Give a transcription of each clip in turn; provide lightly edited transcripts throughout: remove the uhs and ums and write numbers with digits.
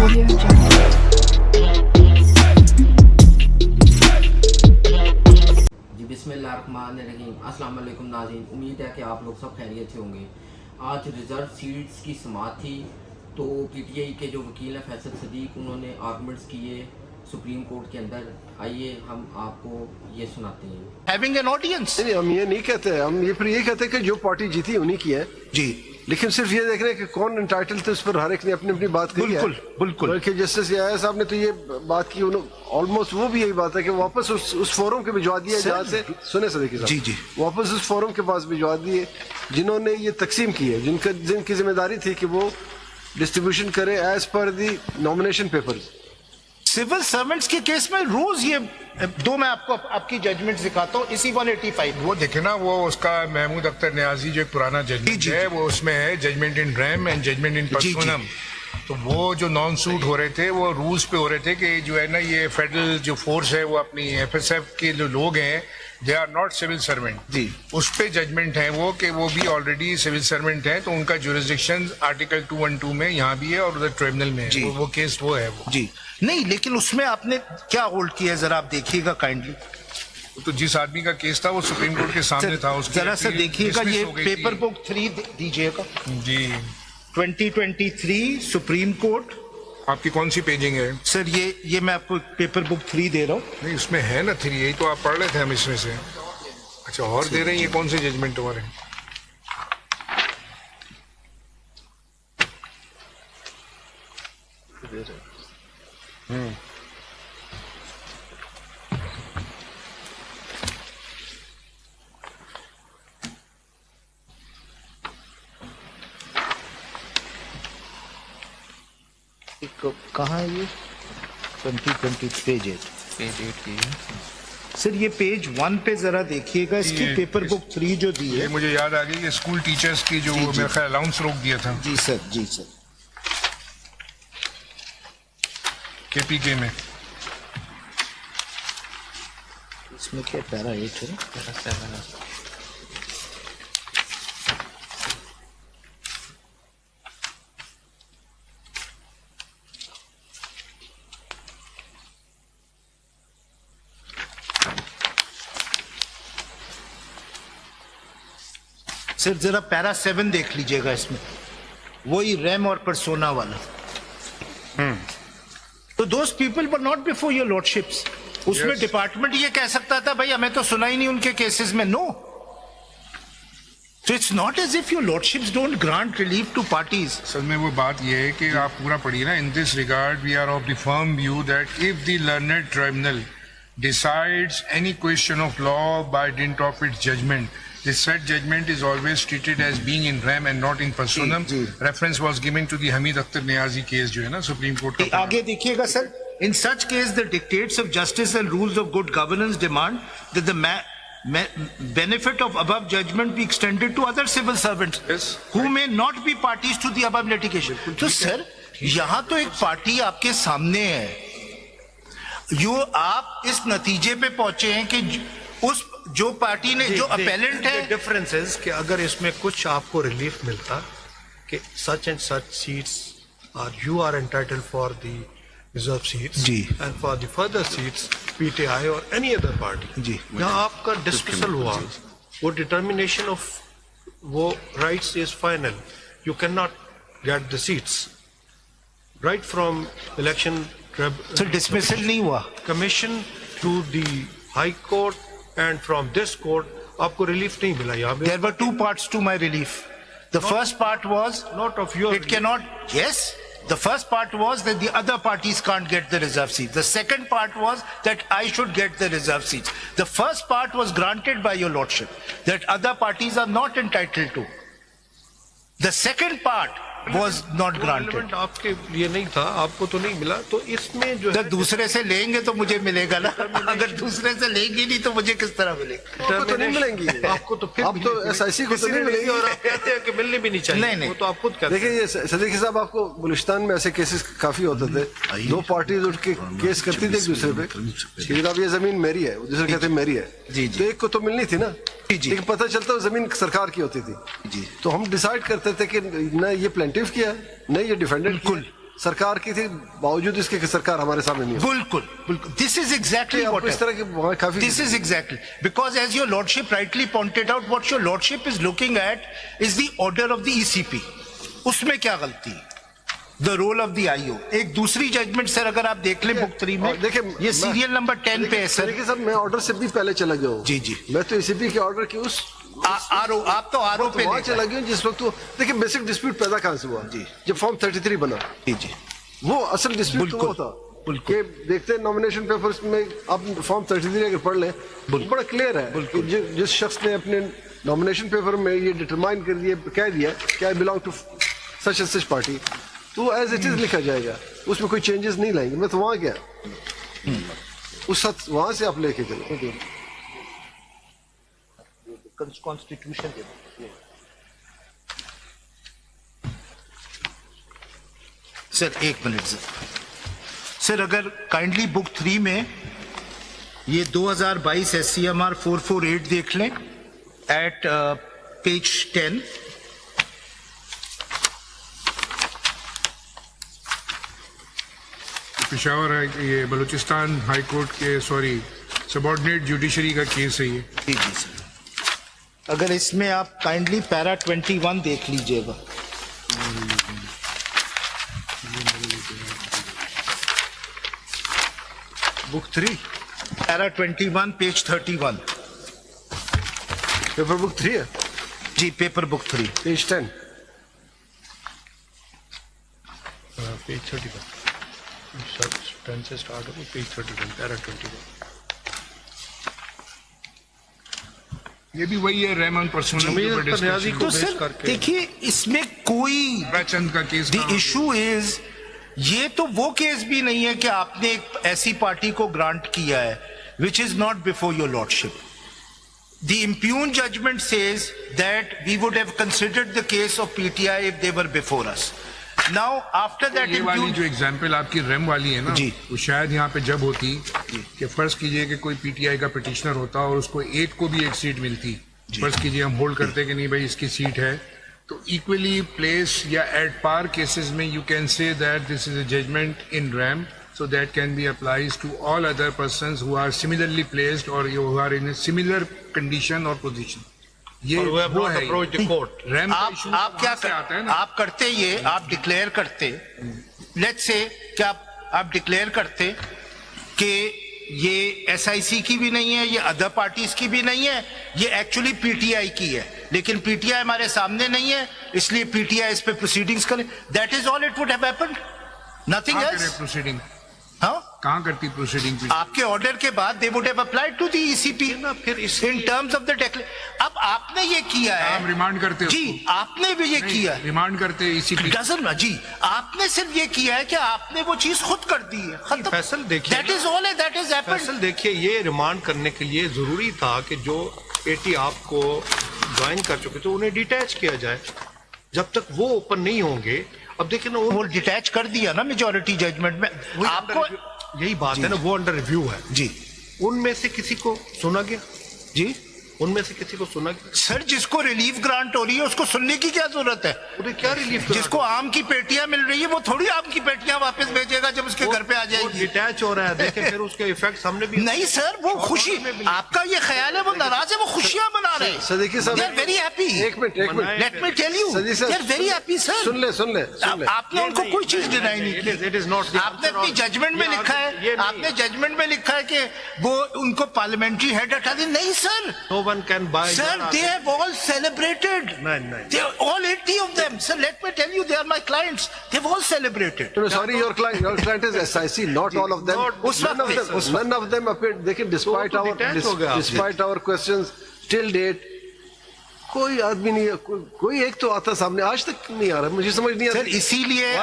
Audio Jungle। जी बिस्मिल्लाहिर्रहमानिर्रहीम। अस्सलाम वालेकुम नाज़रीन, उम्मीद है कि आप लोग सब खैरियत से होंगे। आज रिज़र्व सीट्स की समाअत थी तो पीटीआई के जो वकील हैं फैसल सदीक, उन्होंने आर्गूमेंट्स किए सुप्रीम कोर्ट के अंदर। आइए हम आपको ये सुनाते हैं। Having an audience। नहीं, हम ये नहीं कहते, हम ये फिर ये कहते हैं कि जो पार्टी जीती उन्हीं की है जी, लेकिन सिर्फ ये देख रहे हैं कि कौन एंटाइटल थे, उस पर हर एक ने अपनी अपनी बात कही है। बिल्कुल बिल्कुल। बल्कि जस्टिस याया साहब ने तो ये बात की, ऑलमोस्ट वो भी यही बात है कि वापस उस फोरम के भिजवा दिया जहाँ से सुने सदीकी साहब जी जी, वापस उस फोरम के पास भिजवा दिए जिन्होंने ये तकसीम की है, जिनकी जिम्मेदारी थी कि वो डिस्ट्रीब्यूशन करे एज पर दी नॉमिनेशन पेपर्स। सिविल सर्वेंट्स के केस में रोज ये दो, मैं आपको आपकी जजमेंट दिखाता हूँ। इसी 185 वो देखे ना, वो उसका महमूद अख्तर न्याजी जो एक पुराना जजमेंट जी, है, वो उसमें है judgment in rem and judgment in personam. तो वो जो नॉन सूट हो रहे थे वो रूल्स पे हो रहे थे कि जो है ना ये फेडरल जो फोर्स है वो अपनी एफएसएफ के जो लोग हैं they are not civil servant जी, उस पे जजमेंट है वो कि वो भी ऑलरेडी सिविल सर्वेंट है, तो उनका जुरिस्डिक्शन आर्टिकल 212 में यहाँ भी है और उधर ट्रिब्यूनल में है। वो केस वो है वो जी नहीं, लेकिन उसमें आपने क्या होल्ड किया है जरा आप देखिएगा काइंडली। तो जिस आदमी का केस था वो सुप्रीम कोर्ट के सामने था, उसकी जरा सा देखिएगा, ये dismiss हो गई पेपर थी। बुक 3 दीजिएगा जी 2023 सुप्रीम कोर्ट। आपकी कौन सी पेजिंग है? सर ये मैं आपको पेपर बुक 3 दे रहा हूँ। नहीं उसमें है ना 3, यही तो आप पढ़ रहे थे हम इसमें से। अच्छा और दे रहे हैं, ये कौन से जजमेंट हो रहे हैं? कहाँ है ये? 2020 पेज 8 की है सर। ये पेज 1 पे जरा देखिएगा, इसकी पेपर बुक 3 जो दी ये है। मुझे याद आ गई कि स्कूल टीचर्स की जो मेरे ख्याल अलाउंस रोक दिया था जी सर, जी सर। केपीके में। इसमें क्या पैरा 8 है ना, पैरा 7 है। सर जरा पैरा 7 देख लीजिएगा, इसमें वही रैम और परसोना वाला। तो those people were not before your lordships. उसमें डिपार्टमेंट ये कह सकता था भाई हमें तो सुना ही नहीं उनके केसेस में। No, so it's not as if your lordships don't grant relief to parties। असल में वो बात ये है कि आप पूरा पढ़िए ना। In this regard we are of the firm view that if the learned tribunal decides any question of law by dint of its judgment, the said judgment is always treated as being in rem and not in personam। Reference was given to the Hamid Akhtar Niazi case जो है ना supreme court का। आगे देखिएगा sir, in such case the dictates of justice and rules of good governance demand that the benefit of above judgment be extended to other civil servants Yes, who may not be parties to the above litigation। तो sir यहाँ तो एक party आपके सामने है, आप इस नतीजे पे पहुंचे हैं कि उस जो पार्टी ने जो अपेलेंट है। डिफरेंस है कि अगर इसमें कुछ आपको रिलीफ मिलता कि such and such seats are you are entitled for the reserve seats जी, and for the further seats PTI और एनी अदर पार्टी जी, यहाँ आपका डिस्मिसल हुआ, वो डिटर्मिनेशन ऑफ वो rights is final. You can not get the seats right from election. तो dismissal नहीं हुआ, commission to the high court and from this court आपको रिलीफ नहीं मिला। यहाँ there were 2 parts to my relief। The first part was not of your it cannot, yes, the first part was that the other parties can't get the reserve seats. The second part was that I should get the reserve seats. The first part was granted by your lordship that other parties are not entitled to. The second part was not granted। आपके लिए नहीं था, आपको तो नहीं मिला, तो इसमें जो तो है दूसरे से लेंगे तो मुझे मिलेगा ना, अगर दूसरे से लेंगे नहीं तो मुझे किस तरह मिलेगा? आपको तो नहीं मिलेंगी, आपको तो फिर अब तो एसआईसी को तो नहीं मिलेगी और आप कहते हैं कि मिलने भी नहीं चाहिए। नहीं, नहीं। वो तो आप खुद कहते हैं। देखिए ये सदीकी साहब, आपको बलूचिस्तान में ऐसे केसेस काफी होते थे, 2 पार्टीज उठ के केस करती थी एक दूसरे पे कि अब ये जमीन मेरी है, दूसरे कहते हैं मेरी है। तो एक को तो मिलनी थी ना, लेकिन पता चलता वो जमीन सरकार की होती थी। तो हम डिसाइड करते थे कि न ये प्लेंटिफ किया है, न ये डिफेंडेंट किया, सरकार की थी, बावजूद इसके कि सरकार हमारे सामने नहीं है। बिल्कुल बिल्कुल, दिस इज एग्जैक्टली आपको व्हाट इस तरह की वहाँ काफी This is exactly because, as your lordship rightly pointed out, what your lordship is looking at is the order of the ECP. उसमें क्या गलती है? The role of the IO. एक दूसरी जजमेंट सर अगर आप देख लें बुक 3 में, देखिए ये सीरियल नंबर 10 पे है सर। देखिए सर, मैं ऑर्डर से भी पहले चला गया हूँ। जी जी, मैं तो ECP के ऑर्डर की उस आरो, आप तो आरो पे वहाँ चला गया जिस वक्त। देखिए बेसिक डिस्प्यूट पैदा कहाँ से हुआ जी, जब फॉर्म 33 बना। जी जी, वो असल डिस्प्यूट तो वो था कि देखते नॉमिनेशन पेपर्स में आप फॉर्म 33 अगर पढ़ लें, बड़ा क्लियर है कि जिस शख्स ने अपने नॉमिनेशन पेपर में ये डिटरमाइन कर दिया, कह दिया कि I belong to such and such party, तो एज इट इज लिखा जाएगा, उसमें कोई चेंजेस नहीं लाएंगे। मैं तो वहां गया, उस वहां से आप लेके चलो कॉन्स्टिट्यूशन। सर एक मिनट सर, अगर काइंडली बुक 3 में ये 2022 SCMR 448 देख लें एट पेज 10। पेशावर है, ये बलूचिस्तान हाई कोर्ट के सबऑर्डिनेट जुडिशरी का केस है ये। जी जी सर, अगर इसमें आप काइंडली पैरा 21 देख लीजिएगा। Book 3 para 21 page 31। Paper book 3 है जी, पेपर बुक 3 पेज 10 पेज 31 10 से स्टार्ट हो, पेज 31 पैरा 21। ये भी वही है, रहमान पर्सनल। तो सर देखिए, इसमें कोई चंद का केस, द इशू इज, ये तो वो केस भी नहीं है कि आपने एक ऐसी पार्टी को ग्रांट किया है which is not before your lordship. The impugned judgment says that we would have considered the case of PTI if they were before us. Now after that, ये वाली जो एग्जांपल आपकी रेम वाली है ना जी, वो शायद यहाँ पे जब होती कि फर्ज कीजिए कि कोई PTI का पिटिशनर होता और उसको एक को भी एक सीट मिलती, फर्ज कीजिए हम होल्ड करते कि नहीं भाई इसकी सीट है, तो इक्वली प्लेस या एट पार केसेस में you can say that this is a judgment in rem, so that can be applies to all other persons who are similarly placed और who are in similar condition और position. ये वो है RAM का issue. आप क्या आता है ना, आप करते ये, आप डिक्लेयर करते, लेट्स से क्या आप डिक्लेयर करते कि ये SIC की भी नहीं है, ये अदर पार्टीज की भी नहीं है, ये एक्चुअली PTI की है, लेकिन PTI हमारे सामने नहीं है, इसलिए PTI इस पे प्रोसीडिंग्स करे। That is all it would have happened, nothing else. Proceeding हाँ, कहाँ करती प्रोसीडिंग? आपके ऑर्डर के बाद they would have applied to the ECP फिर in terms of the declaration. अब आपने ये किया है, हम रिमांड करते हो जी, आपने भी ये किया है, रिमांड करते ECP डजन जी, आपने सिर्फ ये किया है कि आपने वो चीज खुद कर दी है, खत्म। फैसल देखिए, that is all, that is happened. Faisal देखिए, ये रिमांड करने के लिए जरूरी था कि जो 80 आपको ज्वाइन कर चुके थे उन्हें डिटैच किया जाए, जब तक वो ओपन नहीं होंगे। अब देखिए ना, वो डिटैच कर दिया ना मेजॉरिटी जजमेंट में आपको। यही बात है ना, वो अंडर रिव्यू है जी। उनमें से किसी को सुना गया? जी, उनमें से किसी को सुना गया? सर जिसको रिलीफ ग्रांट हो रही है उसको सुनने की क्या जरूरत है? उन्हें क्या रिलीफ? जिसको आम की पेटियां मिल रही है वो थोड़ी आम की पेटियां वापस भेजेगा जब उसके घर पे आ जाएगी। डिटैच हो रहा है, देखें फिर उसके इफेक्ट सामने भी नहीं सर, वो खुशी, आपका ये ख्याल है वो नाराज है, वो खुशियां मना रहे हैं। सर देखिए दे आर वेरी हैप्पी। एक minute let me tell you, they are very happy sir. सुन ले आपने उनको कोई चीज डिनाई नहीं की। इट इज नॉट, आपने अपनी जजमेंट में लिखा है, आपने जजमेंट में लिखा है कि वो उनको पार्लियामेंट्री हेड हटा दी। नहीं sir, no one can buy. Sir, they have all celebrated. No. They all 80 of them. Sir, let me tell you, they are my clients. They've all celebrated. No, sorry, your client is SIC, not all of them. None of them appeared. They despite our questions till date, कोई आदमी नहीं, कोई एक तो आता सामने, आज तक नहीं आ रहा, मुझे समझ नहीं आ रहा। सर इसीलिए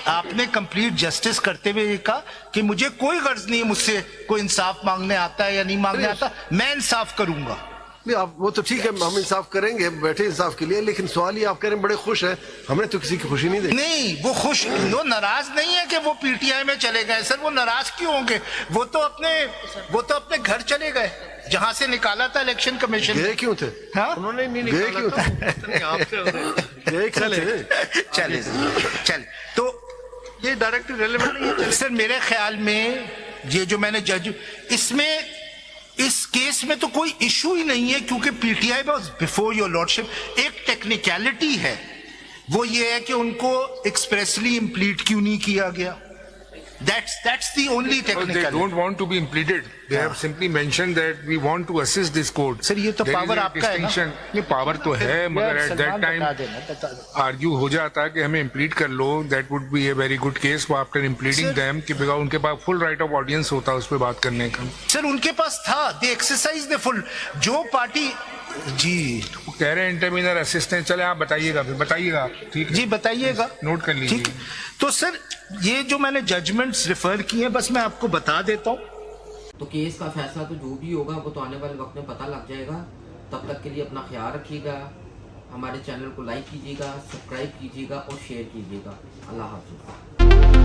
आपने कंप्लीट जस्टिस करते हुए ये कहा कि मुझे कोई गर्ज नहीं है मुझसे कोई इंसाफ मांगने आता है या नहीं मांगने आता, मैं इंसाफ करूंगा। आप वो तो ठीक है, हम इंसाफ करेंगे, बैठे इंसाफ के लिए, लेकिन सवाल ये आप कह रहे हैं बड़े खुश हैं, हमने तो किसी की खुशी नहीं देखी। नहीं, वो खुश, वो नाराज नहीं है कि वो PTI में चले गए। सर वो नाराज क्यों होंगे? वो तो अपने घर चले गए जहां से निकाला था इलेक्शन कमीशन। गए क्यों थे? हाँ? उन्होंने नहीं गए निकाला क्यों थे? आपसे गए क्यों थे? चले तो ये डायरेक्टली रेलेवेंट नहीं है। सर मेरे ख्याल में ये जो मैंने जज इसमें इस केस में तो कोई इशू ही नहीं है, क्योंकि PTI was before your lordship. एक टेक्निकलिटी है, वो ये है कि उनको एक्सप्रेसली इम्प्लीट क्यों नहीं किया गया। That's the only Because they technicality. don't want to be implemented. They have simply mentioned that we want to assist this court. Sir, ये तो There is power a आपका है ना? distinction. ये power तो है, मगर at that time argue हो जाता है कि हमें implead कर लो. That would be a very good case for after impleading them, कि because उनके पास full right of audience होता है उस पर बात करने का. सर उनके पास था, दे एक्सरसाइज द फुल। जो पार्टी जी वो कह रहे हैं इंटरमीनर असिस्टेंट, चले आप बताइएगा, फिर बताइएगा आप, ठीक है? जी बताइएगा, नोट कर लीजिए। ठीक। तो सर ये जो मैंने जजमेंट्स रेफर किए हैं, बस मैं आपको बता देता हूँ। तो केस का फैसला तो जो भी होगा वो तो आने वाले वक्त में पता लग जाएगा। तब तक के लिए अपना ख्याल रखिएगा, हमारे चैनल को लाइक कीजिएगा, सब्सक्राइब कीजिएगा और शेयर कीजिएगा। अल्लाह हाफ़िज़।